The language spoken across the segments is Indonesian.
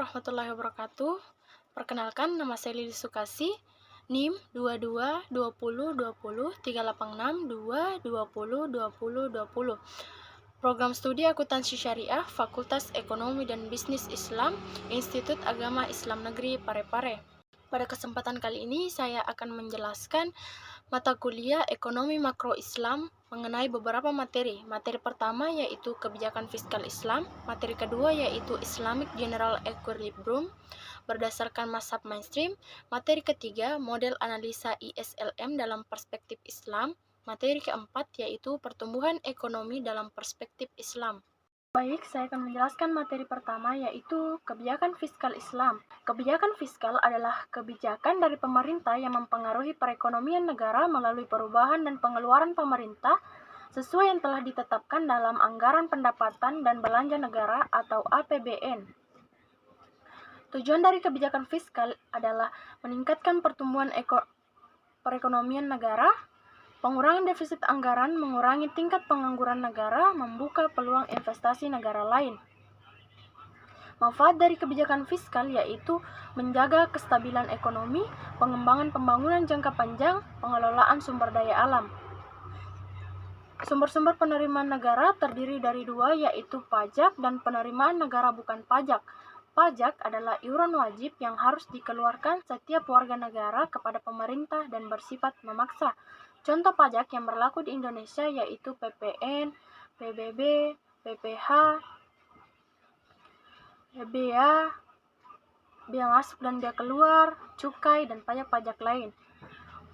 warahmatullahi wabarakatuh. Perkenalkan, nama saya Lili Sukasi, NIM 22 20 20 386 2 20 20 20. Program Studi Akuntansi Syariah, Fakultas Ekonomi dan Bisnis Islam, Institut Agama Islam Negeri Parepare. Pada kesempatan kali ini, saya akan menjelaskan mata kuliah Ekonomi Makro Islam mengenai beberapa materi. Materi pertama yaitu Kebijakan Fiskal Islam, materi kedua yaitu Islamic General Equilibrium berdasarkan mazhab mainstream, materi ketiga Model Analisa ISLM dalam Perspektif Islam, materi keempat yaitu Pertumbuhan Ekonomi dalam Perspektif Islam. Baik, saya akan menjelaskan materi pertama yaitu Kebijakan Fiskal Islam. Kebijakan fiskal adalah kebijakan dari pemerintah yang mempengaruhi perekonomian negara melalui perubahan dan pengeluaran pemerintah sesuai yang telah ditetapkan dalam Anggaran Pendapatan dan Belanja Negara atau APBN. Tujuan dari kebijakan fiskal adalah meningkatkan pertumbuhan perekonomian negara, pengurangan defisit anggaran, mengurangi tingkat pengangguran negara, membuka peluang investasi negara lain. Manfaat dari kebijakan fiskal yaitu menjaga kestabilan ekonomi, pengembangan pembangunan jangka panjang, pengelolaan sumber daya alam. Sumber-sumber penerimaan negara terdiri dari dua yaitu pajak dan penerimaan negara bukan pajak. Pajak adalah iuran wajib yang harus dikeluarkan setiap warga negara kepada pemerintah dan bersifat memaksa. Contoh pajak yang berlaku di Indonesia yaitu PPN, PBB, PPH, bea, bea masuk dan bea keluar, cukai, dan pajak-pajak lain.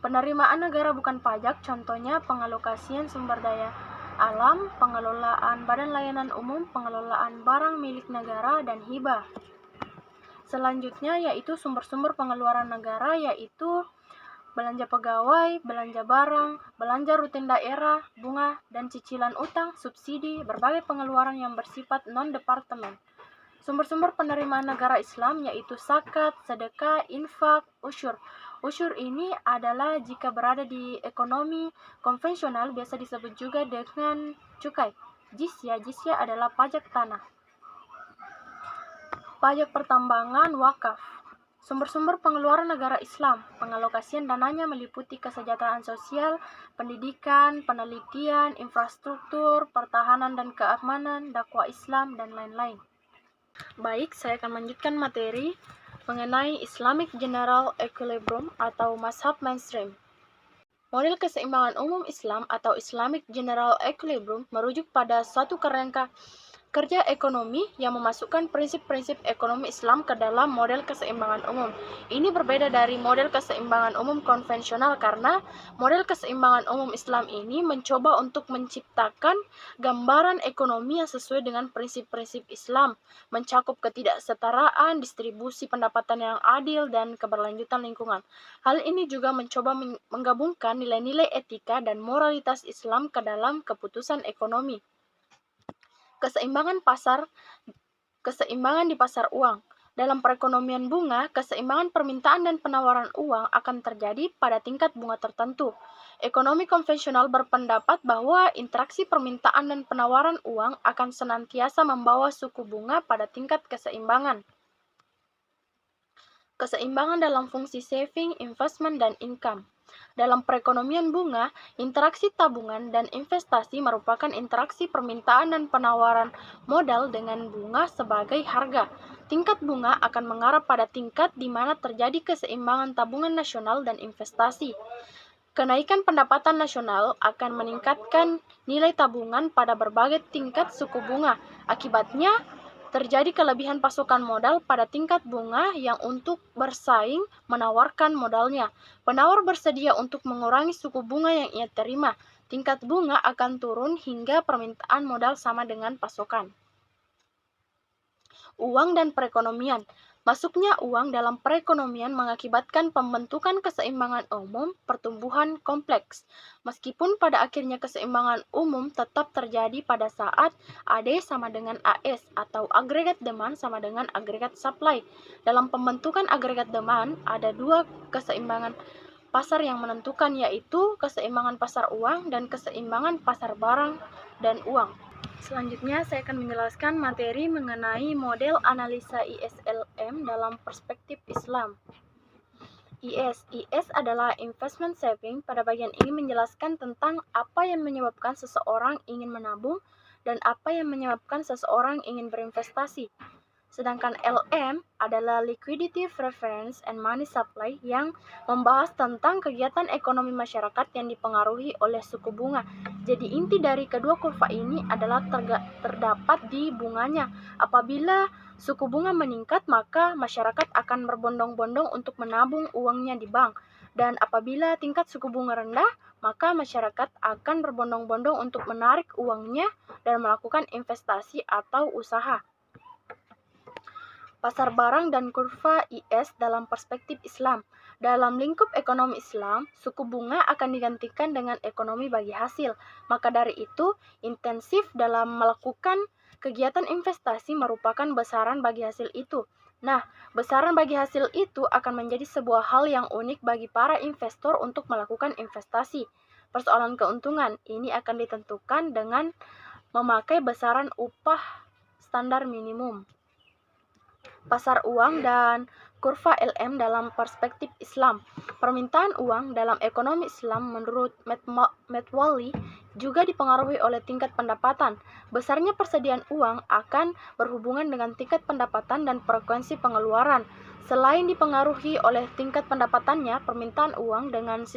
Penerimaan negara bukan pajak, contohnya pengalokasian sumber daya alam, pengelolaan badan layanan umum, pengelolaan barang milik negara, dan hibah. Selanjutnya yaitu sumber-sumber pengeluaran negara yaitu belanja pegawai, belanja barang, belanja rutin daerah, bunga, dan cicilan utang, subsidi, berbagai pengeluaran yang bersifat non-departemen. Sumber-sumber penerimaan negara Islam yaitu zakat, sedekah, infak, usyur. Usyur ini adalah jika berada di ekonomi konvensional biasa disebut juga dengan cukai. Jizya adalah pajak tanah. Pajak pertambangan wakaf. Sumber-sumber pengeluaran negara Islam, pengalokasian dananya meliputi kesejahteraan sosial, pendidikan, penelitian, infrastruktur, pertahanan dan keamanan, dakwah Islam, dan lain-lain. Baik, saya akan melanjutkan materi mengenai Islamic General Equilibrium atau mazhab mainstream. Model keseimbangan umum Islam atau Islamic General Equilibrium merujuk pada suatu kerangka kerja ekonomi yang memasukkan prinsip-prinsip ekonomi Islam ke dalam model keseimbangan umum. Ini berbeda dari model keseimbangan umum konvensional karena model keseimbangan umum Islam ini mencoba untuk menciptakan gambaran ekonomi yang sesuai dengan prinsip-prinsip Islam, mencakup ketidaksetaraan, distribusi pendapatan yang adil, dan keberlanjutan lingkungan. Hal ini juga mencoba menggabungkan nilai-nilai etika dan moralitas Islam ke dalam keputusan ekonomi. Keseimbangan di pasar uang. Dalam perekonomian bunga, keseimbangan permintaan dan penawaran uang akan terjadi pada tingkat bunga tertentu. Ekonomi konvensional berpendapat bahwa interaksi permintaan dan penawaran uang akan senantiasa membawa suku bunga pada tingkat keseimbangan. Keseimbangan dalam fungsi saving, investment, dan income. Dalam perekonomian bunga, interaksi tabungan dan investasi merupakan interaksi permintaan dan penawaran modal dengan bunga sebagai harga. Tingkat bunga akan mengarah pada tingkat di mana terjadi keseimbangan tabungan nasional dan investasi. Kenaikan pendapatan nasional akan meningkatkan nilai tabungan pada berbagai tingkat suku bunga. Akibatnya, terjadi kelebihan pasokan modal pada tingkat bunga yang untuk bersaing menawarkan modalnya. Penawar bersedia untuk mengurangi suku bunga yang ia terima. Tingkat bunga akan turun hingga permintaan modal sama dengan pasokan. Uang dan perekonomian. Masuknya uang dalam perekonomian mengakibatkan pembentukan keseimbangan umum, pertumbuhan kompleks. Meskipun pada akhirnya keseimbangan umum tetap terjadi pada saat AD sama dengan AS atau agregat demand sama dengan agregat supply. Dalam pembentukan agregat demand ada dua keseimbangan pasar yang menentukan yaitu keseimbangan pasar uang dan keseimbangan pasar barang dan uang. Selanjutnya, saya akan menjelaskan materi mengenai model analisa ISLM dalam perspektif Islam. IS adalah investment saving. Pada bagian ini menjelaskan tentang apa yang menyebabkan seseorang ingin menabung dan apa yang menyebabkan seseorang ingin berinvestasi. Sedangkan LM adalah Liquidity Preference and Money Supply yang membahas tentang kegiatan ekonomi masyarakat yang dipengaruhi oleh suku bunga. Jadi inti dari kedua kurva ini adalah terdapat di bunganya. Apabila suku bunga meningkat, maka masyarakat akan berbondong-bondong untuk menabung uangnya di bank. Dan apabila tingkat suku bunga rendah, maka masyarakat akan berbondong-bondong untuk menarik uangnya dan melakukan investasi atau usaha. Pasar barang dan kurva IS dalam perspektif Islam. Dalam lingkup ekonomi Islam, suku bunga akan digantikan dengan ekonomi bagi hasil. Maka dari itu, intensif dalam melakukan kegiatan investasi merupakan besaran bagi hasil itu. Nah, besaran bagi hasil itu akan menjadi sebuah hal yang unik bagi para investor untuk melakukan investasi. Persoalan keuntungan ini akan ditentukan dengan memakai besaran upah standar minimum. Pasar uang dan kurva LM dalam perspektif Islam. Permintaan uang dalam ekonomi Islam menurut Metwalli juga dipengaruhi oleh tingkat pendapatan. Besarnya persediaan uang akan berhubungan dengan tingkat pendapatan dan frekuensi pengeluaran. Selain dipengaruhi oleh tingkat pendapatannya, permintaan uang dengan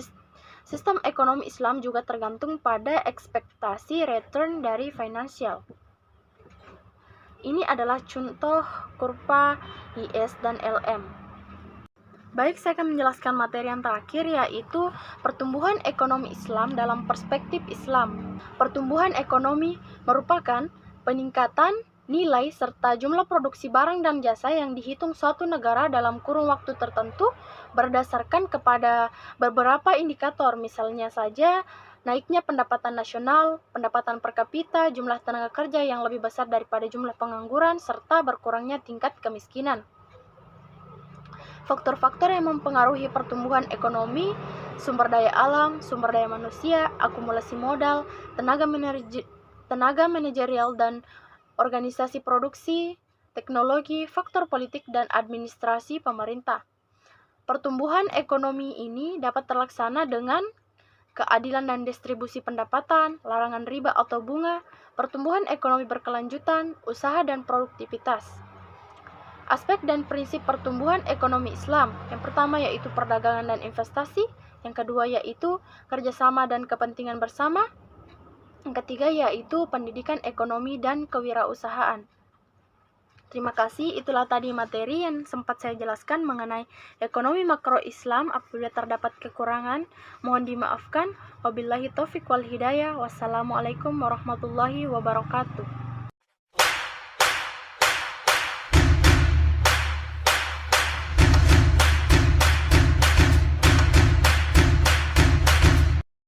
sistem ekonomi Islam juga tergantung pada ekspektasi return dari finansial. Ini adalah contoh kurva IS dan LM. Baik, saya akan menjelaskan materi yang terakhir, yaitu pertumbuhan ekonomi Islam dalam perspektif Islam. Pertumbuhan ekonomi merupakan peningkatan nilai serta jumlah produksi barang dan jasa yang dihitung suatu negara dalam kurun waktu tertentu berdasarkan kepada beberapa indikator, misalnya saja naiknya pendapatan nasional, pendapatan per kapita, jumlah tenaga kerja yang lebih besar daripada jumlah pengangguran, serta berkurangnya tingkat kemiskinan. Faktor-faktor yang mempengaruhi pertumbuhan ekonomi, sumber daya alam, sumber daya manusia, akumulasi modal, tenaga manajerial dan organisasi produksi, teknologi, faktor politik, dan administrasi pemerintah. Pertumbuhan ekonomi ini dapat terlaksana dengan keadilan dan distribusi pendapatan, larangan riba atau bunga, pertumbuhan ekonomi berkelanjutan, usaha dan produktivitas. Aspek dan prinsip pertumbuhan ekonomi Islam. Yang pertama yaitu perdagangan dan investasi, yang kedua yaitu kerjasama dan kepentingan bersama, yang ketiga yaitu pendidikan ekonomi dan kewirausahaan. Terima kasih, itulah tadi materi yang sempat saya jelaskan mengenai ekonomi makro Islam. Apabila terdapat kekurangan, mohon dimaafkan. Wabillahi taufiq wal hidayah. Wassalamualaikum warahmatullahi wabarakatuh.